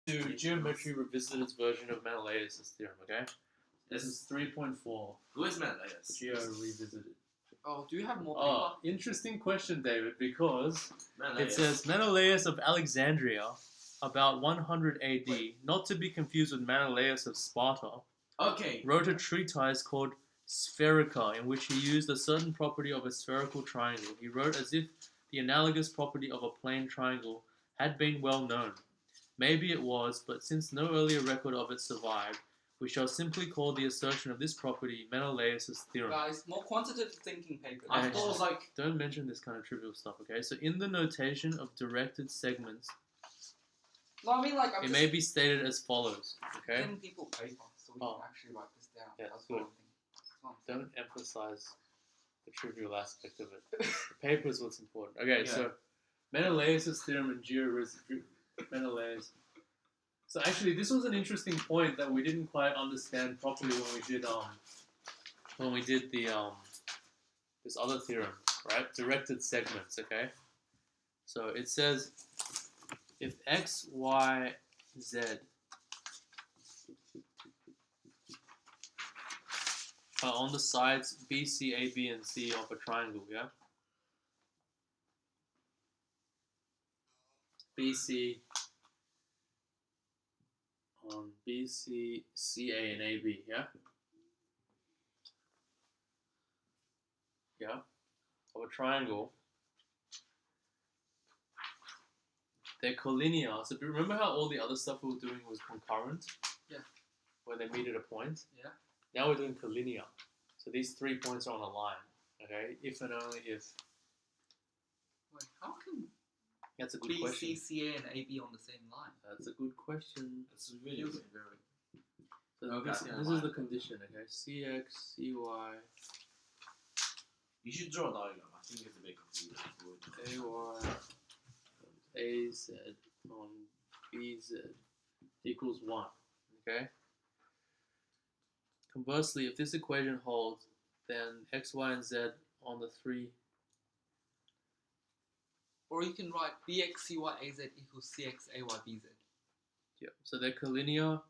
to Geometry Revisited's version of Menalaus' theorem, okay? This is 3.4. Who is Menalaus? Geo Revisited. Oh, do you have more paper? Oh, interesting question, David, because Menalaus. it says Menelaus of Alexandria, about 100 AD, not to be confused with Menelaus of Sparta, Okay. wrote a treatise called Spherica, in which he used a certain property of a spherical triangle. He wrote as if the analogous property of a plane triangle had been well known. Maybe it was, but since no earlier record of it survived, we shall simply call the assertion of this property Menelaus' theorem. Guys, more quantitative thinking papers. I thought it was like... Don't mention this kind of trivial stuff, okay? So in the notation of directed segments, No, I mean like it may be stated as follows, okay? giving people paper so we can actually write this down. Yeah, That's good. what I'm thinking. Don't emphasize the trivial aspect of it. The paper is what's important. Okay, Yeah. so Menelaus' theorem and Menelaus. So actually, this was an interesting point that we didn't quite understand properly when we did the this other theorem, right? Directed segments, okay? So it says if x, y, z are on the sides B, C, A, B, and C of a triangle, yeah? BC on BC, CA, and AB, yeah? Yeah? Of a triangle. They're collinear. So do you remember how all the other stuff we were doing was concurrent? Yeah. Where they meet at a point? Yeah. Now we're doing collinear. So these 3 points are on a line. Okay? If and only if. Wait, how can That's a good B, question. C, C, A, and A be on the same line? That's a good question. It's really very... So Okay, this is the condition, okay? CX, CY, You should draw a diagram. I think it's a bit confusing. AY, AZ on BZ equals 1, okay? Conversely, if this equation holds, then X, Y, and Z on the 3. Or you can write BX, CY, AZ equals CX, AY, BZ. Yeah, so they're collinear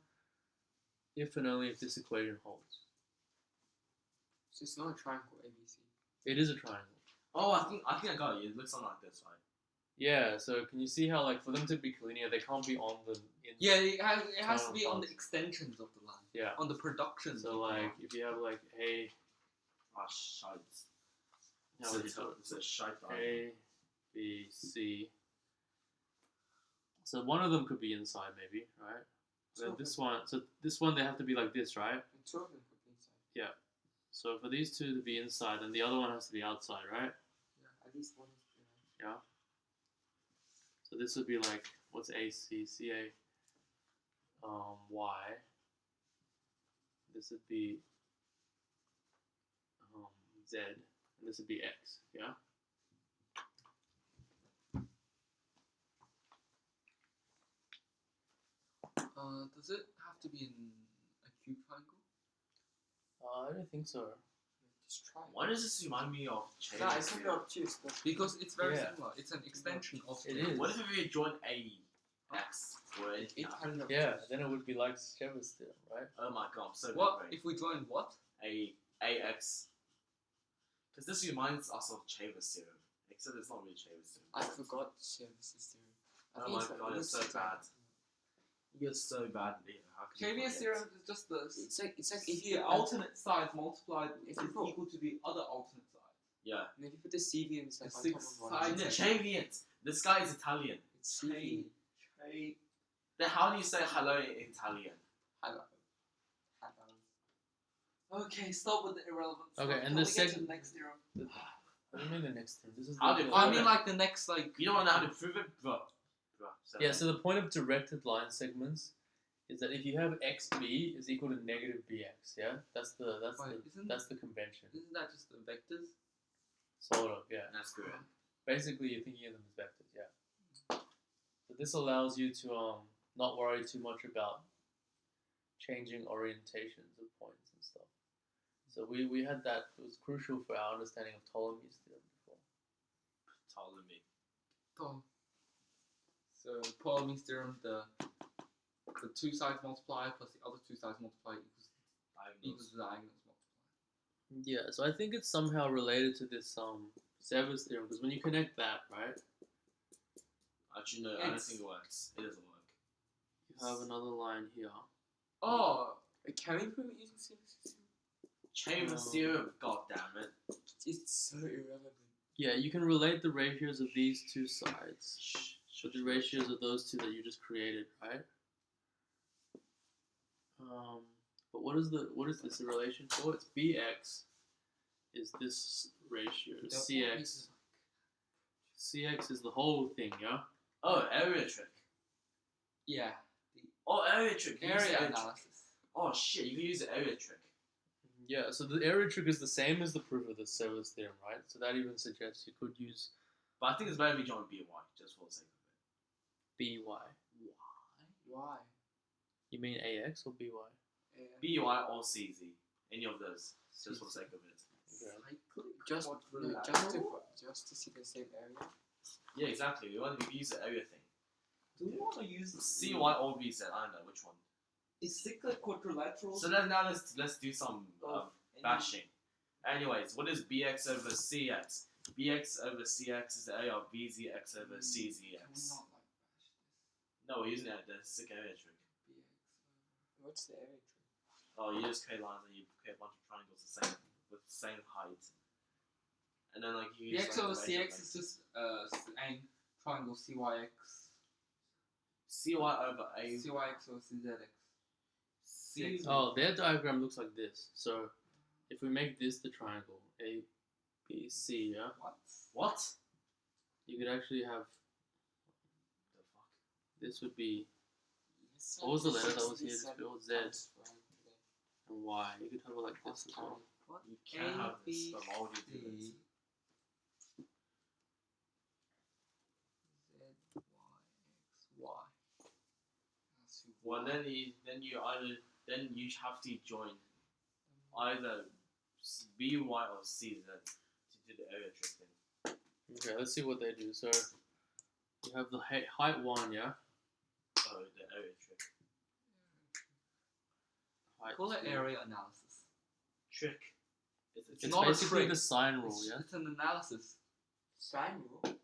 if and only if this equation holds. So it's not a triangle ABC. It is a triangle. Oh, I think I got it. It looks something like this, right? Yeah, so can you see how, like, for them to be collinear, they can't be on the... Yeah, it has to be on the extensions of the line. Yeah. On the productions. So, like, if you have, like, A... Ah, shite. How would you do it? It's a shite diagram. A, B, C. So one of them could be inside, maybe, right? Then this one, so this one they have to be like this, right? And two of them could be inside. Yeah. So for these two to be inside, then the other one has to be outside, right? Yeah, at least one is behind. Yeah. So this would be like, what's A, C, C, A, Y. This would be Z, and this would be X, yeah? Does it have to be in a cube triangle? I don't think so. Just try. Why does this remind me of chain? Nah, it's not obtuse, but Because it's very Yeah. similar. It's an extension of It the- is. What if we join A, X, or A? it kind of Yeah, then it would be like Shepard's theorem, right? Oh my god, I'm so What great. if we join what? AX. Because this reminds us of Chaver's theorem. Except it's not really Chaver's theorem. I forgot Chavez's theorem. I Oh think my it's like- god, it it's so looks bad. You're so bad, Leo. How can you Chavia's forget? theorem is just the It's like if the you alternate sides multiplied If is you put- equal to the other alternate side. Yeah. And if you put the CV and stuff The on top six of one, sides. The Chavians. This guy is Italian. it's CV. Then how do you say hello in Italian? Hello. Okay, stop with the irrelevant stuff. Okay, and Can the we get to second- the next theorem? What do you mean the next term? This is How the- do- I mean like the next like You don't know how to prove it, bro. Yeah, so the point of directed line segments is that if you have xb is equal to negative bx, yeah? That's the convention. Isn't that just the vectors? Sort of, yeah. That's good. Basically you're thinking of them as vectors, yeah. So this allows you to not worry too much about changing orientations of points and stuff. So we had that, it was crucial for our understanding of Ptolemy's theorem before. Ptolemy. Oh. So Ptolemy's theorem, the two sides multiplied plus the other two sides multiplied equals the diagonals multiplied. Yeah, so I think it's somehow related to this Sever's theorem, because when you connect that, right, Actually, no, I don't think it works. It doesn't work. you have another line here. Oh, can we prove it using CFS? Chamber's No. theorem, god damn it. It's so irrelevant. Yeah, you can relate the ratios of these two sides Shh. with the ratios of those two that you just created, right? But what is this a relation for? It's bx is this ratio. Cx is the whole thing, yeah? Oh, area trick. Yeah. Oh, area trick. You use Area area trick. analysis. Oh shit, you can use the area trick. Yeah, so the area trick is the same as the proof of the Sever's theorem, right? So that even suggests you could use But I think it's better if you join BY, just for the sake of by. Why? You mean ax or by? it. BY or CZ. Any of those. Just for the sake of it. Okay. Just Quadrilateral? just to see the same area. Yeah, exactly. We want to use the area thing. Do we want to use the CY or VZ, I don't know which one. Is cyclic quadrilateral? So then now let's do some any- bashing. Anyways, what is BX over CX? BX over CX is the area of BZX over Can we CZX. not bash this? No, we're using the sick area trick. BX. What's the area trick? Oh, you just create lines and you create a bunch of triangles with the same height. And then like you use BX like, over the ratio CX is just a triangle CYX. CY over A. CYX over CZX. C. Oh, their diagram looks like this. So if we make this the triangle, A, B, C, yeah, What? What? you could actually have The fuck? this would be What was the letter that was here? Just build Z. and Y. You could have it like this as well. What? You can't have this, but why would you do this? Z, Y, X, Y. Well, then you have to join either BY or CZ to do the area trick thing. Okay, let's see what they do. So you have the height 1, yeah? Oh, the area trick. Height Call it 2. area analysis. Trick. It's not a basically trick. the sine rule, yeah? It's an analysis. Sine rule.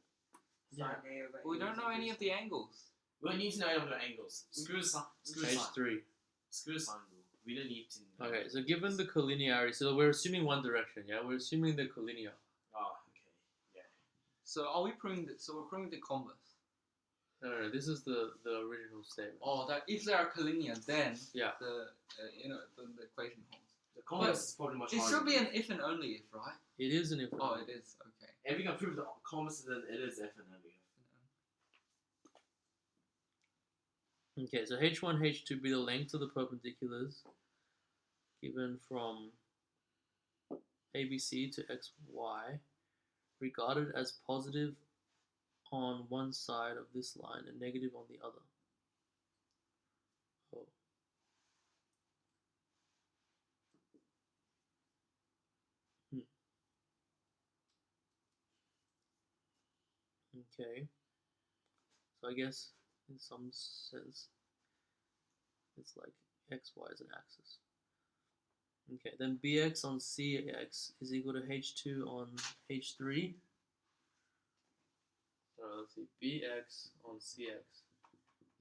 Yeah. Sine A over But we A don't is know any of the angles. We don't need to know any of the angles. Screw the sine. Screw the sine. H3. Screw the sine rule. We don't need to know. Okay, so given the collinearity, so we're assuming one direction, yeah? We're assuming the collinear. Oh, okay. Yeah. So are we proving that? So we're proving the converse. No, this is the original statement. Oh, that if they are collinear, then Yeah. the the equation holds. The converse is probably much It harder. should be an if and only if, right? It is an if. Oh, it is. Okay. If you can prove the converse, then it is F and only F. Okay, so H1, H2 be the length of the perpendiculars given from ABC to XY, regarded as positive on one side of this line and negative on the other. Oh. Okay. So I guess in some sense it's like XY is an axis. Okay, then BX on CX is equal to H2 on H3. So let's see, BX on CX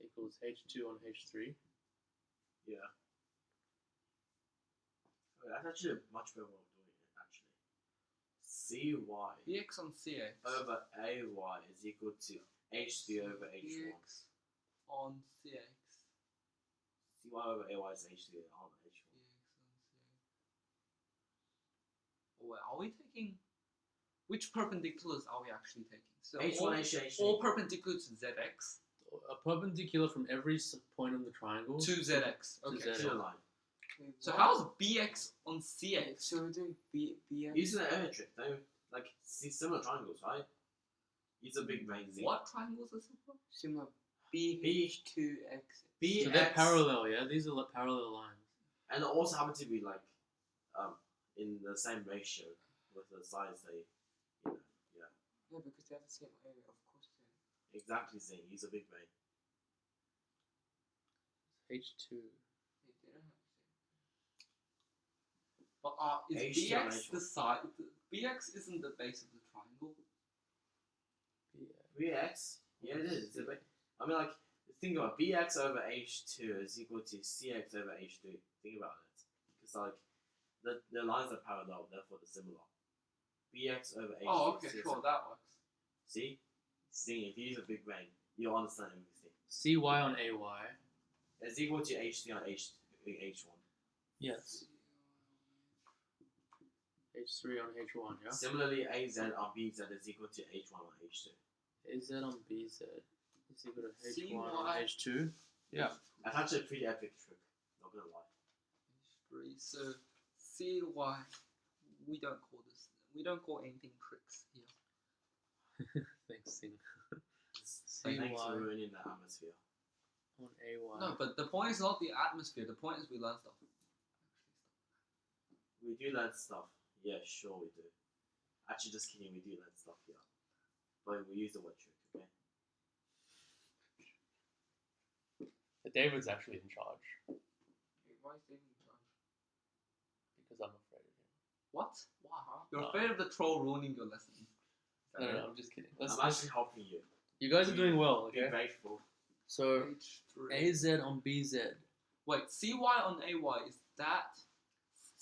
equals H2 on H3. Yeah. Oh, that's actually a much better way of doing it, actually. CY Bx on Cx over AY is equal to H3 over H1. Bx on Cx. CY over AY is H3 on H1. Bx on Cx. Well, are we taking? Which perpendiculars are we actually taking? So H1, H2, H3. all perpendicular to Zx A perpendicular from every point on the triangle. to Zx. Okay. Z. to the line. So how's Bx on Cx? So we're doing BX. Using the area trick, don't you? Like, see similar triangles, right? Use a big brain Z. What triangles is it for? Similar. BH2X. BX. So they're parallel, yeah? These are parallel lines. And they also happen to be, like, in the same ratio with the sides they, you know, yeah. Yeah, because they have the same area, of course. Exactly, Z. Use a big brain. H2. They don't have But is H2 on BX H1. the side? BX isn't the base of the triangle. Bx? Yeah, it is. I mean, like, think about it. Bx over H2 is equal to Cx over H3. Think about it. Because, like, the lines are parallel, therefore they're similar. Bx over H2. Oh, okay, Cx. sure, that works. See? See, if you use a big brain, you'll understand everything. CY on AY. It's equal to H3 on H1. Yes. H3 on H1, yeah? Similarly, AZ on BZ is equal to H1 on H2. AZ on BZ is equal to H1 CY. on H2. Yeah. That's actually a pretty epic trick. Not gonna lie. H3. So CY, we don't call anything tricks here. Thanks, Sing. Thanks CY for ruining the atmosphere. on AY. No, but the point is not the atmosphere. The point is we learn stuff. We do learn stuff. Yeah, sure we do. Actually, just kidding. We do learn stuff here. But we use the word trick, okay? David's actually in charge Why is David in charge? because I'm afraid of him. What? Wow. You're No. afraid of the troll ruining your lesson. No, I'm just kidding. I'm actually helping you. You guys are doing well, Be okay? grateful. So H3. AZ on BZ. Wait, CY on AY, is that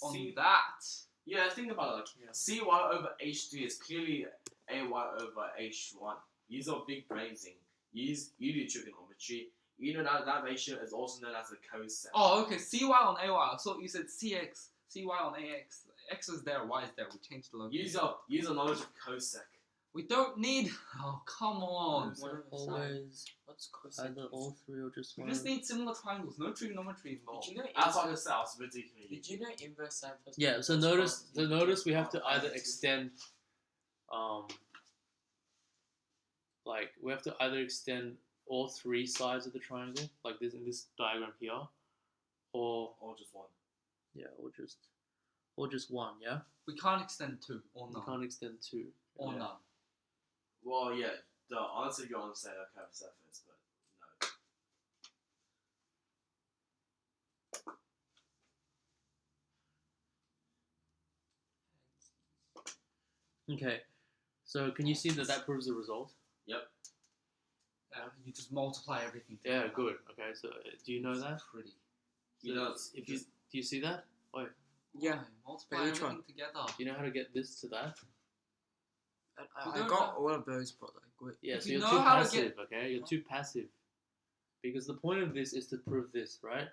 on C- that? Yeah, think about it. Like, Yeah. CY over H3 is clearly AY over H1. Use your big brain thing. You do trigonometry. You know that ratio is also known as a cosec. Oh, okay, CY on AY. I thought you said CX. CY on AX. X is there, Y is there. We changed the location. Use your knowledge of cosec. We don't need. Oh, come on. One of the Always What's cosine? either all three or just We one. just need similar triangles. No trigonometry involved. Did you know That's like inverse? the cells, particularly. Did you know inverse sine plus? Yeah, so cos notice is notice we have to equal either to extend like we have to either extend all three sides of the triangle, like this in this diagram here, or Or just one. yeah, or just one, yeah? We can't extend two or You none. can't extend two. Or Yeah. none. Well, yeah, the answer you're going to say a curved surface, but no. Okay. So can you see that that proves the result? You just multiply everything. Yeah, together. good. Okay, so do you know It's that? Pretty. He So does. If you do you see that? Wait, Yeah. Multiply Wait, which everything one? together. do you know how to get this to that? I You I don't got know- all of those, but like, wait. Yeah, If so you you're know too how to passive, get- okay? You're too passive. Because the point of this is to prove this, right?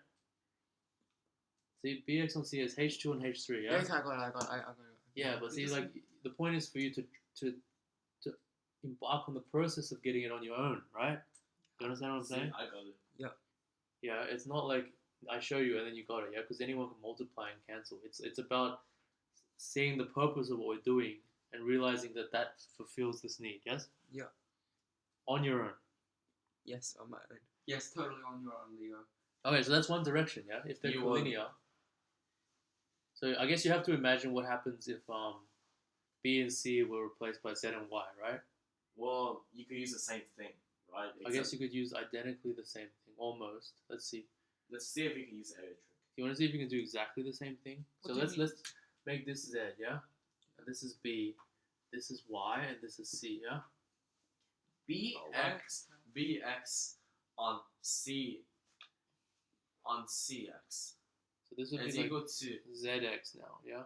See, BX on C is H2 and H3, yeah? Yeah, okay, I got it. Yeah, but We see, just like, the point is for you to embark on the process of getting it on your own, right? You understand what I'm See, saying? I got it. Yeah, it's not like I show you and then you got it, yeah? Because anyone can multiply and cancel. It's about seeing the purpose of what we're doing and realizing that that fulfills this need, yes? Yeah. On your own. Yes, on my own. Yes, totally on your own, Leo. Okay, so that's one direction, yeah? If they're You won. collinear. So I guess you have to imagine what happens if B and C were replaced by Z and Y, right? Well, you could use the same thing, right? I guess you could use identically the same thing, almost. Let's see. Let's see if we can use the area trick. You want to see if you can do exactly the same thing? What So do you let's mean? make this Z, yeah? And this is B, this is Y, and this is C, yeah? BX on CX So this would is be like equal to ZX now, yeah?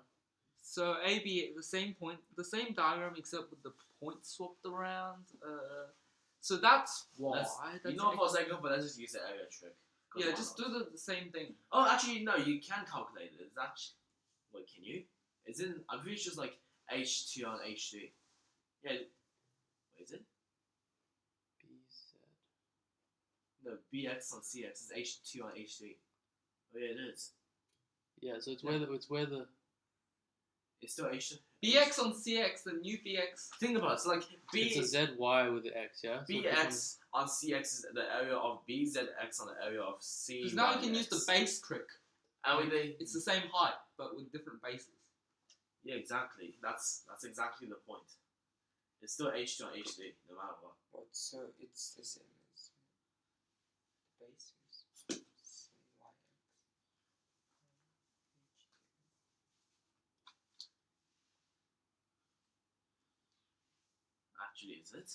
So AB, the same point, the same diagram except with the points swapped around. So that's Y. you know for a second, but let's just use the area trick. 'Cause Yeah, why just not? do the same thing. Oh, actually, no, you can calculate it. It's actually. Wait, can you? It's in. I'm pretty sure it's like H2 on H3. Yeah. Wait, is it? BZ. No, BX on CX is H2 on H3. Oh, yeah, it is. Yeah, so it's Yeah. where the It's still H2. BX on CX, the new BX. Think about it. So, like, it's a ZY with the X, yeah? So BX on CX is the area of BZX on the area of C. Because now we can use the base trick. And we they, It's the same height, but with different bases. yeah, exactly. That's exactly the point. It's still H2 on H3, no matter what. What? So it's the same as the base is same. Actually, is it?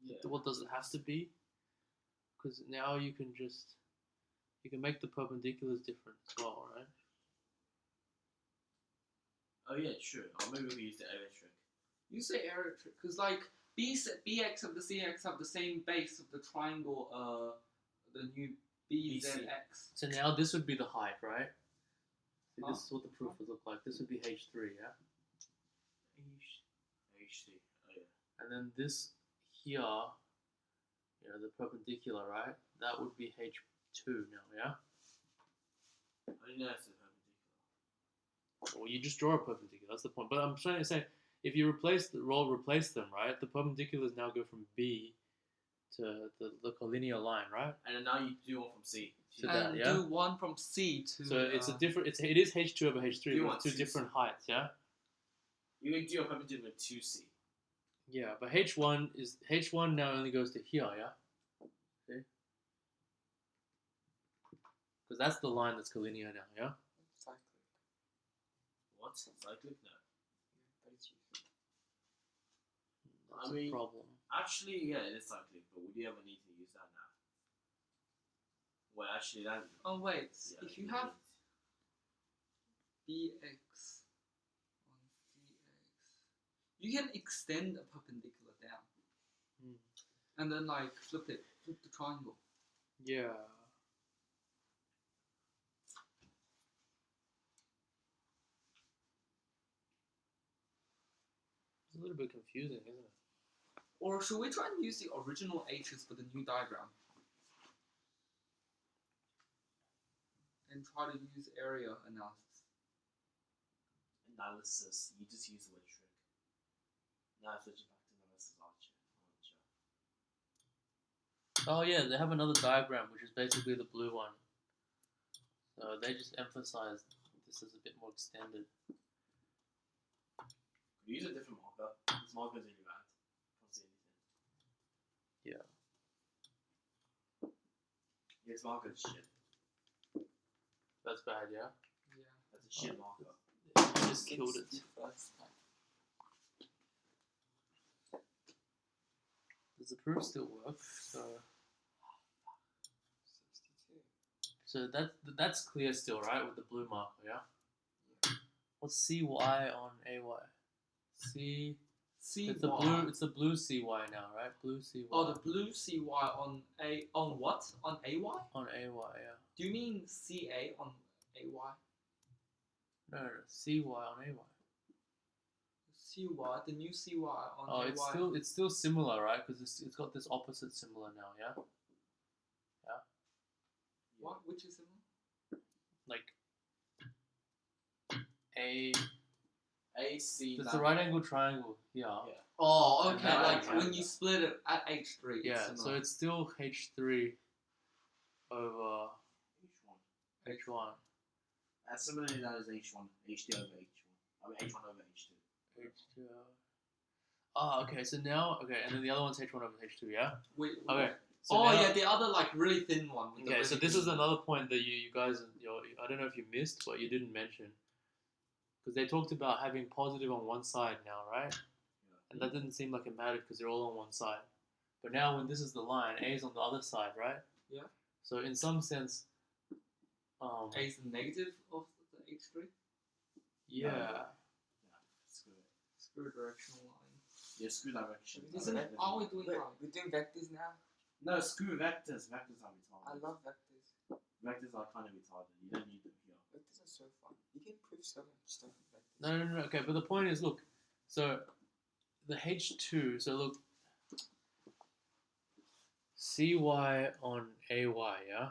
Yeah. What does it have to be? Because now you can make the perpendiculars different as well, right? Oh yeah, true. Or maybe we can use the area trick. You say area trick because like bx of the cx have the same base of the triangle. The new bzx. So now this would be the height, right? See, Huh? this is what the proof would look like. This would be h3, yeah? H3. Oh yeah. And then this here, the perpendicular, right? That would be h2 now, yeah? I didn't know it's a perpendicular. Well, you just draw a perpendicular. That's the point. But I'm trying to say, if you replace them, right? The perpendiculars now go from B to the collinear line, right? And then now you do one from C. To that, And yeah? do one from C to. So it's it is h2 over h3, Do you but want it's two 2C? different heights, yeah? You can do a perpendicular with 2C. Yeah, but h1 now only goes to here, yeah? See? Because that's the line that's collinear now, yeah? Cyclic. What? Cyclic? No. That is useful. That's I a mean- problem. Actually, yeah, it is cyclic, but would you ever need to use that now? Well, actually, that. Oh wait, Yeah, if you have bx on cx, you can extend a perpendicular down, Hmm. and then like flip the triangle. Yeah. It's a little bit confusing, isn't it? Or should we try and use the original h's for the new diagram? And try to use area analysis. Analysis. You just use the word trick. Now switching back to analysis, Archer. Oh yeah, they have another diagram, which is basically the blue one. So they just emphasize this is a bit more extended. Could you use a different marker? This marker is really bad. Can't see anything. Yeah. Yeah, this marker is shit. That's bad, yeah? Yeah. That's a shit marker. You just killed it. First time. Does the proof still work? So 62. that's clear still, right? With the blue marker, yeah? What's CY on AY? C. CY. It's the blue CY now, right? Blue CY. Oh, the blue CY on what? On AY? On AY, yeah. Do you mean CA on AY? No, CY on AY. CY, the new CY on Oh, AY. it's still similar, right? Because it's got this opposite similar now, yeah. What? Which is similar? Like A. AC. It's the right angle triangle here. Yeah. Oh, And okay. that Like one, when you split it at H3. Yeah, it's so similar. it's still H3 over H1. H1. Similarly, that is H1. H2 over H1. I mean, H1 over H2. H2. Ah, okay. So now, and then the other one's H1 over H2, yeah. Wait, Okay. So oh now, yeah, the other like really thin one. With the Okay, so really this thin is one. another point that you guys, I don't know if you missed, but you didn't mention, because they talked about having positive on one side now, right? And that didn't seem like it mattered because they're all on one side. But now when this is the line, A is on the other side, right? Yeah. So in some sense, A is the negative of the H3. yeah. Screw it. Screw directional line. Yeah, screw direction. Isn't it? Are we doing Wait, right? we're doing vectors now? No, screw vectors. Vectors are retarded. I love vectors. Vectors are kind of retarded. You don't need them here. Vectors are so fun. You can prove so much stuff with vectors. No. Okay, but the point is, look. So the H2. So look. CY on AY, yeah.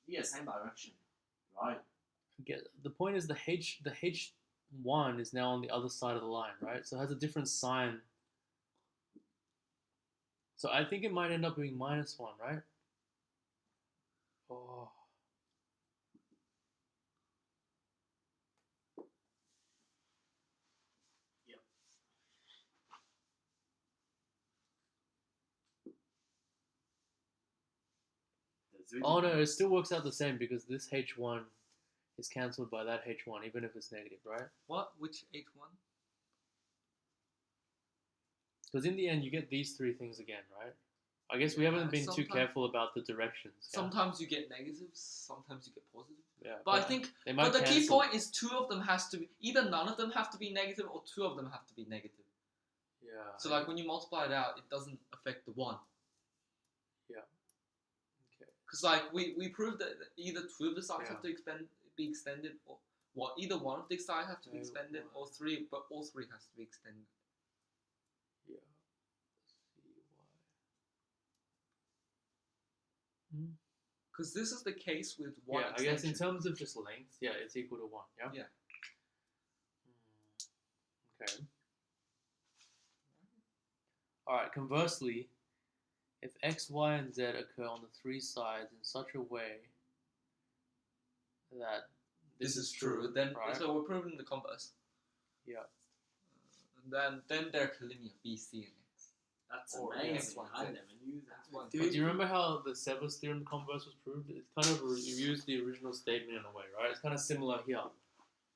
Yeah, same direction. Right. The point is the H1 is now on the other side of the line, right? So it has a different sign. So I think it might end up being -1, right? Oh. Yep. Oh no, it still works out the same because this H1 is cancelled by that h1, even if it's negative, right? What? Which H1? Because in the end, you get these three things again, right? I guess we haven't been too sometimes- careful about the directions. Yeah? Sometimes you get negatives, sometimes you get positive. Yeah, But I think, they might but the key cancel. point is two of them has to be, either none of them have to be negative or two of them have to be negative. Yeah. So like when you multiply it out, it doesn't affect the one. Yeah. Okay. Because like we proved that either two of the sides have Yeah. to be extended, or what? Either one of the sides have to be Yeah, extended, why? or three, but all three has to be extended. Yeah. Let's see why. Because this is the case with one. Yeah, I guess in extension. terms of just length, yeah, it's equal to 1, yeah? Yeah. Okay. Alright, conversely, if x, y, and z occur on the three sides in such a way that This is true. Then right? so we're proving the converse. Yeah. And then they're collinear, B, C, and X. That's Or amazing. X, Y, I Z. never knew that. One. But do you remember how the Sever's theorem converse was proved? It's kind of you used the original statement in a way, right? It's kind of similar here.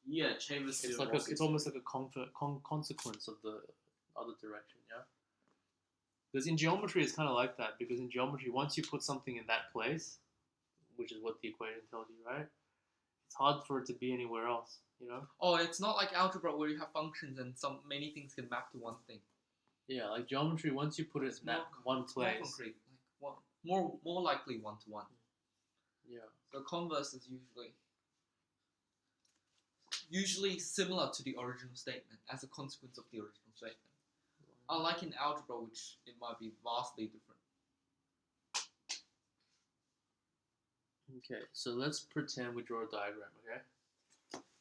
Yeah, Chambers It's theorem like also it's almost like a consequence of the other direction, yeah. Because in geometry, it's kind of like that. Because in geometry, once you put something in that place, which is what the equation tells you, right? It's hard for it to be anywhere else, you know. Oh, it's not like algebra where you have functions and many things can map to one thing. Yeah, like geometry, once you put it It's in that more- one It's more place, concrete, like more likely one to one. yeah. The converse is usually similar to the original statement as a consequence of the original statement. Unlike in algebra, which it might be vastly different. Okay, so let's pretend we draw a diagram, okay?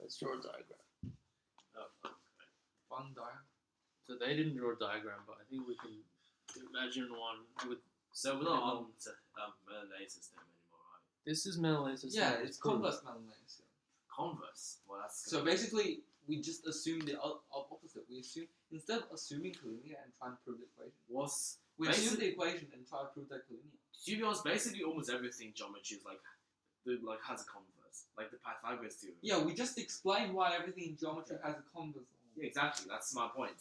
Let's draw a diagram. Oh, okay. Fun diagram. So they didn't draw a diagram, but I think we can imagine one with. So we're not on Menalaus Theorem anymore, right? This is Menalaus. Yeah, it's converse Menalaus. Converse. Well, that's So basically, we just assume the opposite. We assume, instead of assuming collinear and trying to prove the equation, was we assume the equation and try to prove that collinear. to be honest, basically almost everything geometry is like has a converse, like the Pythagoras theorem. Yeah, we just explain why everything in geometry has a converse. Yeah, exactly. That's my point.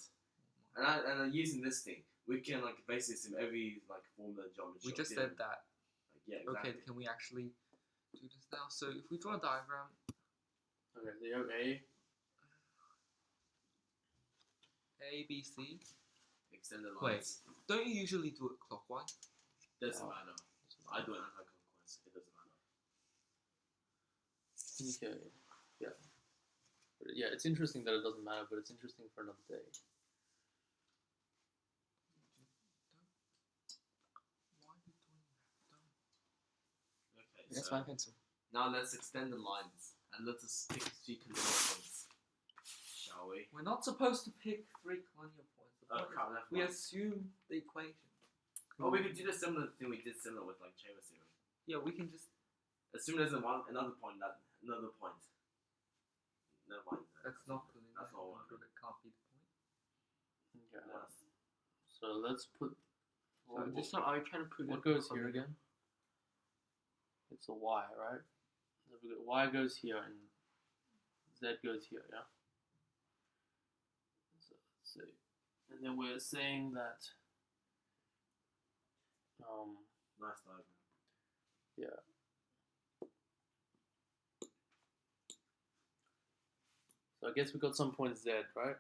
And using this thing, we can like basically assume every like formula in geometry. We or just theorem. said that. Like, yeah, exactly. Okay, can we actually do this now? So if we draw a diagram, Okay, so you have A. A, B, C. Extended Wait. lines. Don't you usually do it clockwise? Doesn't matter. I do it anti-clockwise. It doesn't matter. Okay. Yeah. But yeah, it's interesting that it doesn't matter, but it's interesting for another day. Why are you doing that? Okay. That's so my pencil. now let's extend the lines and let us pick three collinear points, shall we? We're not supposed to pick three collinear points. The point crap, is never we mind. assume the equation. Oh, we could do the similar thing we did similar with like Chambers theorem. Yeah, we can just. Assume there's another point. Never mind. That's not collinear. That's not what I Prove it can't be the point. Okay. Yes. So let's put. So this time, are you trying to prove What it goes here collinear? again? It's a Y, right? So we got Y goes here and Z goes here, yeah? So let's see. And then we're saying that Nice diagram. yeah. So I guess we got some point Z, right?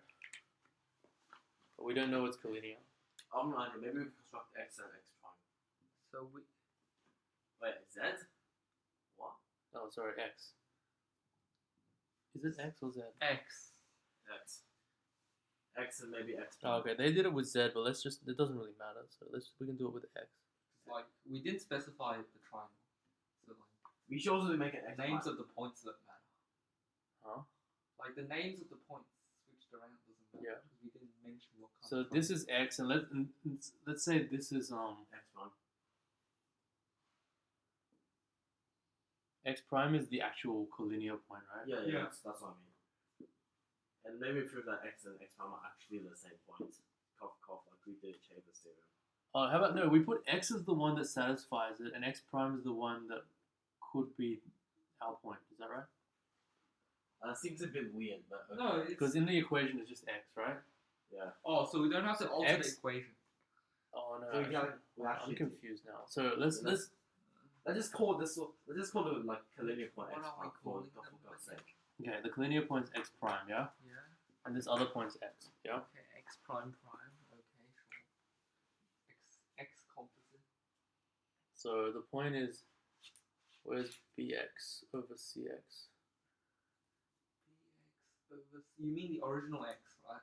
But we don't know it's collinear. I'm not idea. Maybe we construct X and X prime. So we. Wait, Z? What? Oh, sorry, X. Is it X or Z? X. X. X and maybe X Oh, prime. okay, they did it with Z, but let's just, it doesn't really matter. So we can do it with X. Like we didn't specify the triangle. So like We should also make an X names prime. of the points that matter. Huh? Like the names of the points switched around doesn't matter. Yeah. Because we didn't mention what kind So of this triangle. is X, and let's say this is X prime. X prime is the actual collinear point, right? Yeah, Yeah. that's what I mean. And maybe prove that X and X prime are actually the same point. Cough, like we did Chambers theorem. Oh, how about no? We put X as the one that satisfies it, and X prime is the one that could be our point. Is that right? Seems a bit weird, but okay. No, it's Because in the equation it's just x, right? Yeah. oh, so we don't have to So alter X- the equation. Oh no, So we actually, we I'm actually confused now. So let's Let's just call this one. Let's just call it like collinear point What x are we prime for calling for them God's again? sake. okay. The collinear point's x prime, yeah, Yeah. and this other point's x, yeah. Okay, x prime prime. Okay, sure. X composite. So the point is, where's bx over cx? Bx over. You mean the original x, right?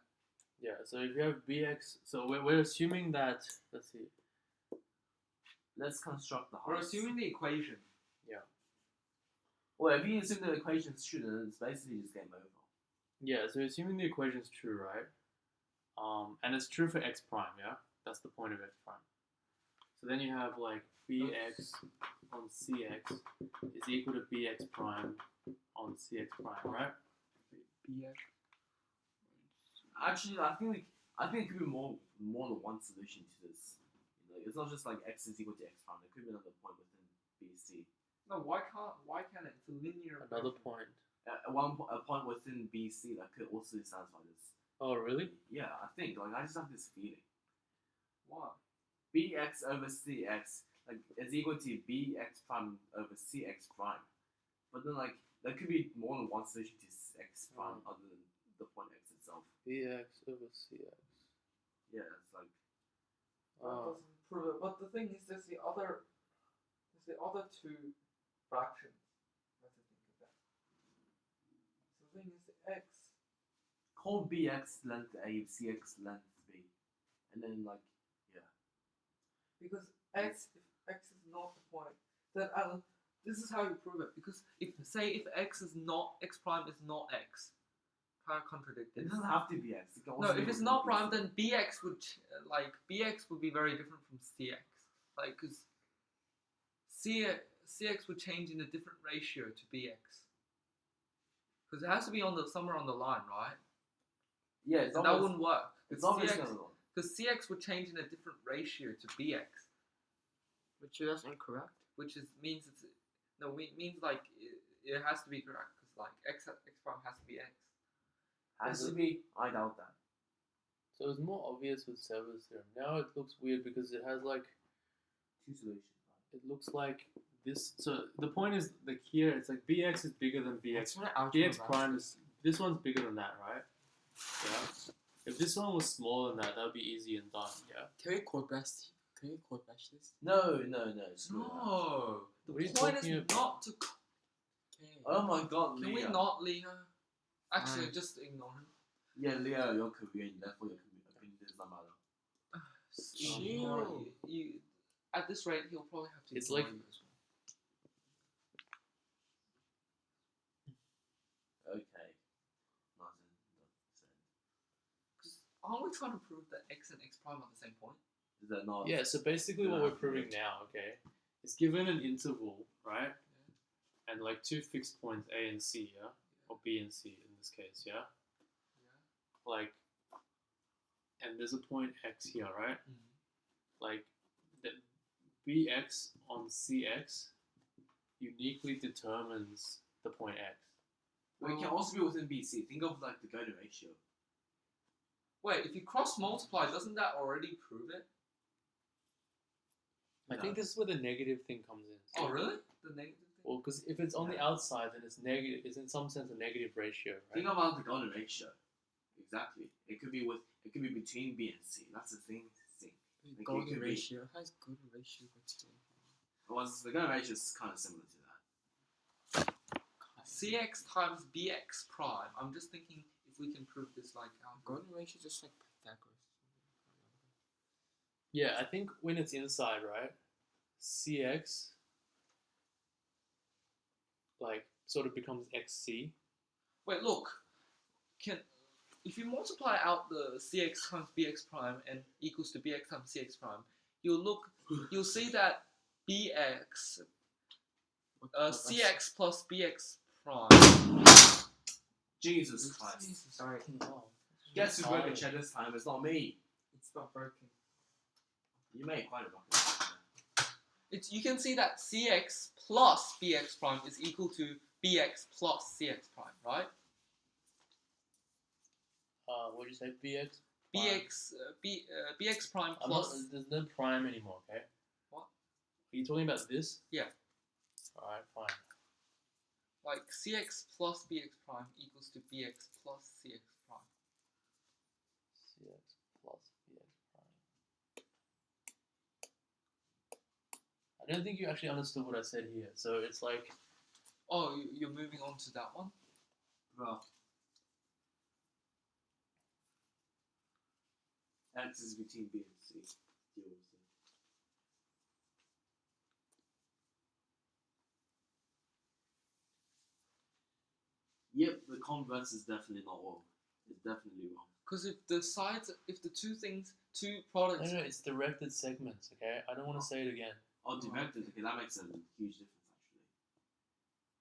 Yeah. So if you have bx, so we're assuming that. Let's see. Let's construct the We're heights. assuming the equation. Well, if you assume the equation's true, then it's basically just game over. Yeah. So assuming the equation's true, right? And it's true for x prime, yeah. That's the point of x prime. So then you have like bx on cx is equal to bx prime on cx prime, right? Bx. Actually, I think it could be more than one solution to this. You know, it's not just like x is equal to x prime. There could be another point within BC. No, why can't it? It's a linear. Another equation. point. A point within BC that could also satisfy this. Oh, really? Yeah, I think. Like, I just have this feeling. Why? Bx over cx like is equal to bx prime over cx prime. But then like there could be more than one solution to x prime other than the point x itself. bx over cx. Yeah, it's like That doesn't prove it. But the thing is, there's the other two fractions. Let's think of that. So the thing is, the x. call bx length a, cx length b, and then like Because if x is not the point, then this is how you prove it. Because if x is not x prime is not x, kind of contradicted. it doesn't have to be x. It can No, also if be it's within not BC. prime, then bx would be very different from cx. Like, because cx would change in a different ratio to bx. Because it has to be somewhere on the line, right? Yeah, it's And that almost, wouldn't work. it's obviously CX not wrong. Because cx would change in a different ratio to bx, Which that's incorrect. which means like it has to be correct because like x prime has to be x. Has to be. I doubt that. So it's more obvious with Sever's theorem. Now it looks weird because it has like Two solutions. it looks like this. So the point is like here it's like bx is bigger than bx. That's what algebra bx prime is this one's bigger than that, right? Yeah. If this one was smaller than that, that would be easy and done. Yeah. Can we code bash? Can we code bash this? No. Screw that. No, the What are you point talking is about? not to. Okay. Oh my god, Can we Leah. not, Leah? Actually, Fine. just ignore him. Yeah, Leah, you're Korean, therefore your opinion does not matter. Ignore you. At this rate, he'll probably have to. It's ignore like- you as well. Okay. Nothing. Because aren't we trying to prove that x and x prime are the same point? Is that not? Yeah. So basically, what we're proving now, okay, is given an interval, right, and like two fixed points A and C, yeah, or B and C in this case, yeah, like, and there's a point X here, right? Like, that Bx on Cx uniquely determines the point X. But it can also be within BC. Think of like the Golden ratio. Wait, if you cross multiply, doesn't that already prove it? I No. think this is where the negative thing comes in. So- Oh, really? The negative thing? Well, because if it's on the outside, then it's negative. It's in some sense a negative ratio, right? Think about the Golden ratio. Exactly. It could be between B and C. That's the thing. The it golden could be- ratio has golden ratio, but still. Well, the Golden ratio is kind of similar to that. Cx times bx prime. I'm just thinking if we can prove this like algebra. Golden ratio is just like Pythagoras. Yeah, I think when it's inside, right, Cx like sort of becomes xc. Wait, look. If you multiply out the cx times bx prime and equals to bx times cx prime, you'll see that bx cx plus bx prime. Jesus Christ. Sorry, Guess who broke a chair this time? It's not me. it's not broken. You made quite a bucket. You can see that cx plus bx prime is equal to bx plus cx prime, right? What did you say? BX. bx prime I'm not, plus. there's no prime anymore. Okay. What? Are you talking about this? Yeah. All right. Fine. Like cx plus bx prime equals to bx plus cx prime. CX plus BX prime. I don't think you actually understood what I said here. So it's like, Oh, you're moving on to that one? Bro. X is between B and C. Deal with it. Yep, the converse is definitely not wrong. It's definitely wrong. Because if the two no, products. no, it's directed segments. Okay. I don't want to say it again. Oh, directed. Okay, that makes a huge difference actually.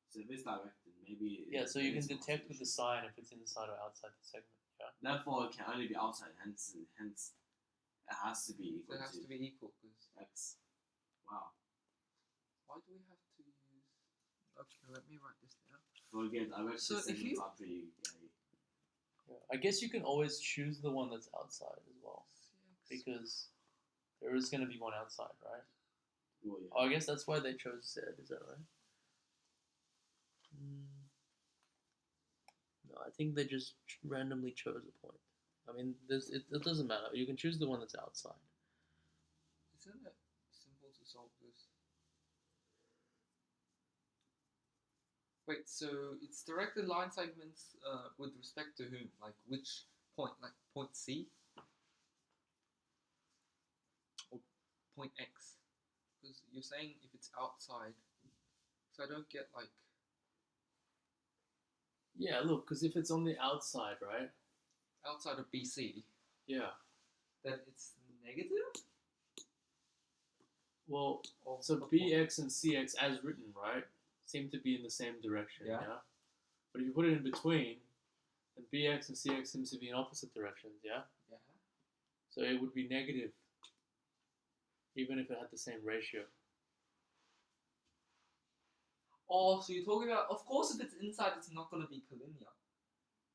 So if it's directed, maybe. Yeah. So you can detect with the solution. sign if it's inside or outside the segment. Yeah. Therefore, it can only be outside. Hence, it has to be equal It has to be equal. Because X. Wow. why do we have to use? Okay, let me write this down. Well, again, directed So if segments you- are pretty. Yeah. I guess you can always choose the one that's outside as well, CX. because there is going to be one outside, right? Well, yeah. Oh, I guess that's why they chose Z. Is that right? No, I think they just randomly chose a point. I mean, it doesn't matter. You can choose the one that's outside. Isn't it simple to solve this? Wait, so it's directed line segments with respect to whom? Like which point? Like point C? Or point X? Because you're saying if it's outside, so I don't get like. Yeah, look, because if it's on the outside, right? Outside of BC, Yeah. then it's negative? Well, Or so what point? BX and CX as written, right, seem to be in the same direction, Yeah. yeah? But if you put it in between, then BX and CX seems to be in opposite directions, yeah? Yeah. So it would be negative, even if it had the same ratio. Oh, so you're talking about, of course, if it's inside, it's not going to be collinear.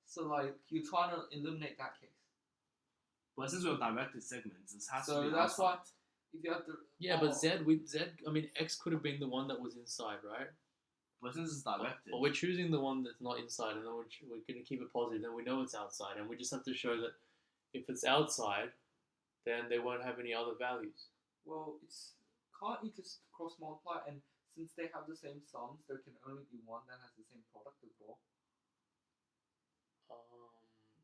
So, like, you're trying to eliminate that case. But since we're directed segments, it has to So be that's outside. why, if you have to. Yeah, but I mean, X could have been the one that was inside, right? But since it's directed, But we're choosing the one that's not inside, and then we're going to keep it positive, then we know it's outside, and we just have to show that if it's outside, then they won't have any other values. Well, can't you just cross multiply, and since they have the same sums, there can only be one that has the same product as well.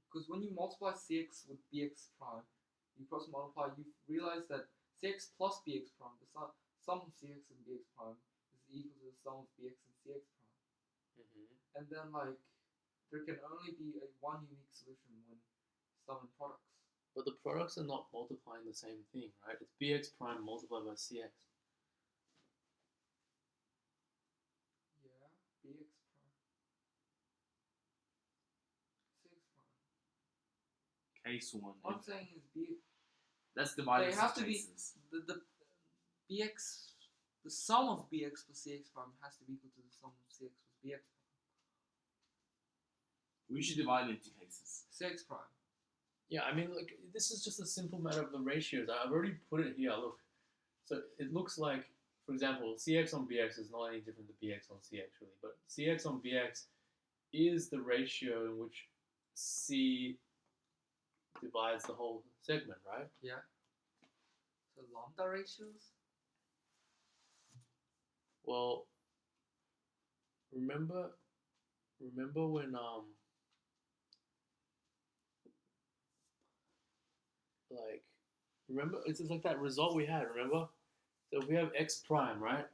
Because when you multiply CX with BX prime, you cross multiply, you realize that CX plus BX prime, the sum of CX and BX prime is equal to the sum of BX and CX prime. And then, like, there can only be one unique solution when summing products. But the products are not multiplying the same thing, right? It's BX prime multiplied by CX. Yeah, BX prime. CX prime. case one. What I'm saying is Let's divide they this have into to be cases. the BX, the sum of BX plus CX prime has to be equal to the sum of CX plus BX prime. We should divide it into cases. CX prime. Yeah, I mean, like, this is just a simple matter of the ratios. I've already put it here, look. So it looks like, for example, CX on BX is not any different than BX on CX, really. But CX on BX is the ratio in which C divides the whole segment, right? Yeah. So lambda ratios. Well, remember when like, remember it's like that result we had. Remember, so we have x prime, right?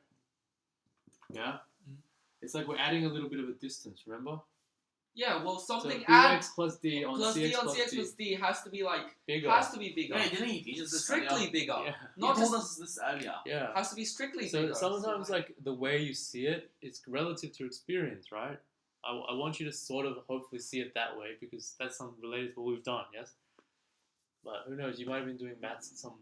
Yeah. Mhm. It's like we're adding a little bit of a distance. Remember? Yeah. Well, something so add bx plus d on plus cx D on plus CX d plus D has to be like bigger. has to be bigger. Yeah, didn't you teach us this Strictly earlier? bigger. Yeah. Not You told just us this earlier. Yeah. has to be strictly So bigger. sometimes, like, like, the way you see it, it's relative to experience, right? I want you to sort of hopefully see it that way, because that's something related to what we've done, yes? But who knows, you might have been doing maths at some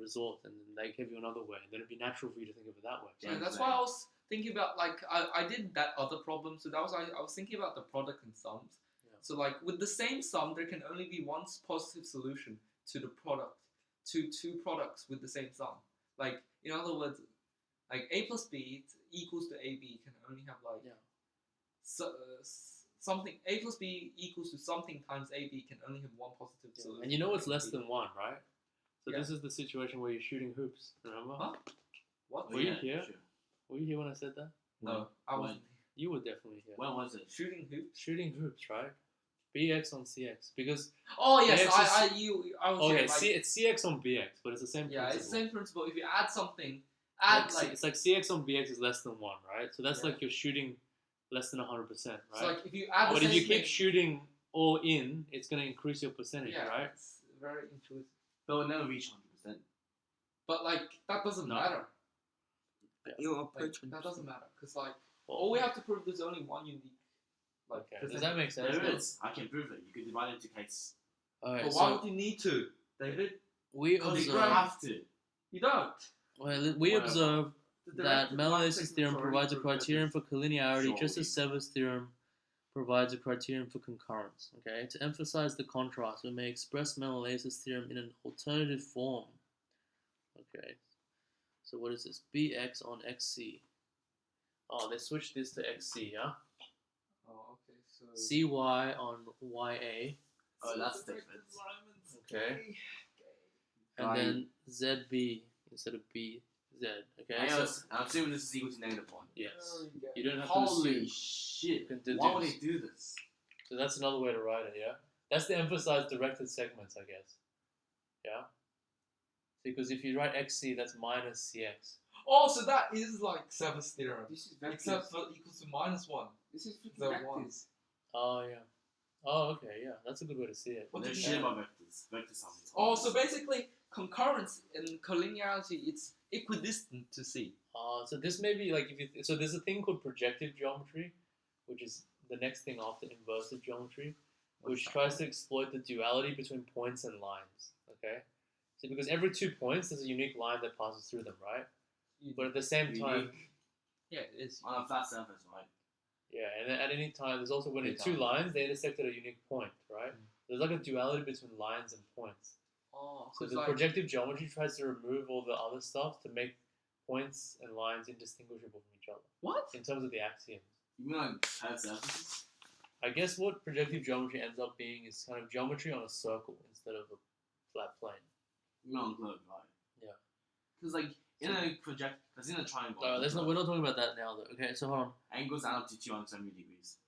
resort, and then they gave you another way, and then it'd be natural for you to think of it that way. yeah, Right? that's why I was thinking about, like, I did that other problem. So that was I was thinking about the product and sums. Yeah. So like with the same sum, there can only be one positive solution to the product, to two products with the same sum. Like in other words, like a plus b equals to ab can only have like something a plus b equals to something times ab can only have one positive solution. And you know it's to less AB. than 1, right? So Yeah. this is the situation where you're shooting hoops. Remember? Huh? What? Were you yeah, here? Sure. Were you here when I said that? No, I wasn't. You were definitely here. When was it? Shooting hoops. Shooting hoops, right? Bx on cx because Oh yes, BX I was okay, saying, like, it's cx on bx, but it's the same yeah, principle. it's the same principle. If you add something, It's like cx on bx is less than 1, right? So that's Yeah. like you're shooting less than 100%, right? so like if you add But the if same you keep thing, shooting all in, it's going to increase your percentage, yeah, right? it's very intuitive. But we'll never reach 100%. But like that doesn't No. matter. You'll Like, approach that doesn't matter because like Well, all we have to prove there's only one unique. Like, okay. percentage. Does that make sense? There though? is. I can prove it. You could divide it into cases. Alright, But so why would you need to, David? we Because you observe, have to. You don't. we Whatever. observe The that direct Menalaus techniques theorem already provides a proved that criterion for collinearity, just as Surely. Sever's theorem provides a criterion for concurrence. Okay, to emphasize the contrast, we may express Menalaus theorem in an alternative form. Okay, so what is this? Bx on xc. Oh, they switched this to xc, yeah? Oh, okay. So. cy on ya, Oh, that's different. okay? And then zb instead of bz, okay? And So, I'm assuming this is equal to -1. yes. You don't have to Holy assume. shit. can Why would deduce. they do this? So that's another way to write it, yeah? That's to emphasize directed segments, I guess. Yeah? Because if you write xc, that's minus cx. Oh, so that is like Sever's theorem, This is vectors. except for equals to -1. This is The freaking one. vectors. Oh, yeah. Oh, okay, yeah. That's a good way to see it. What No did you shit say? about vectors. Vectors are Oh, so basically, concurrence and collinearity, it's equidistant to see. So this may be like, so there's a thing called projective geometry, which is the next thing after inversive geometry, which tries to exploit the duality between points and lines, okay? So because every 2 points, there's a unique line that passes through them, right? But at the same time, Yeah, it is. on a flat surface, right? yeah, and then at any time, there's also when Big 2 time. lines, they intersect at a unique point, right? There's like a duality between lines and points. Oh, So because the like, projective geometry tries to remove all the other stuff to make points and lines indistinguishable from each other what? in terms of the axioms. You mean like curved surfaces? I guess what projective geometry ends up being is kind of geometry on a circle instead of a flat plane. You mean on globe, right? Yeah. Because like in a triangle, We're not talking about that now though. Okay, so hold on. angles add up to 270 degrees.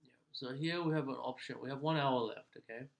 Yeah. So here we have an option. We have 1 hour left. Okay.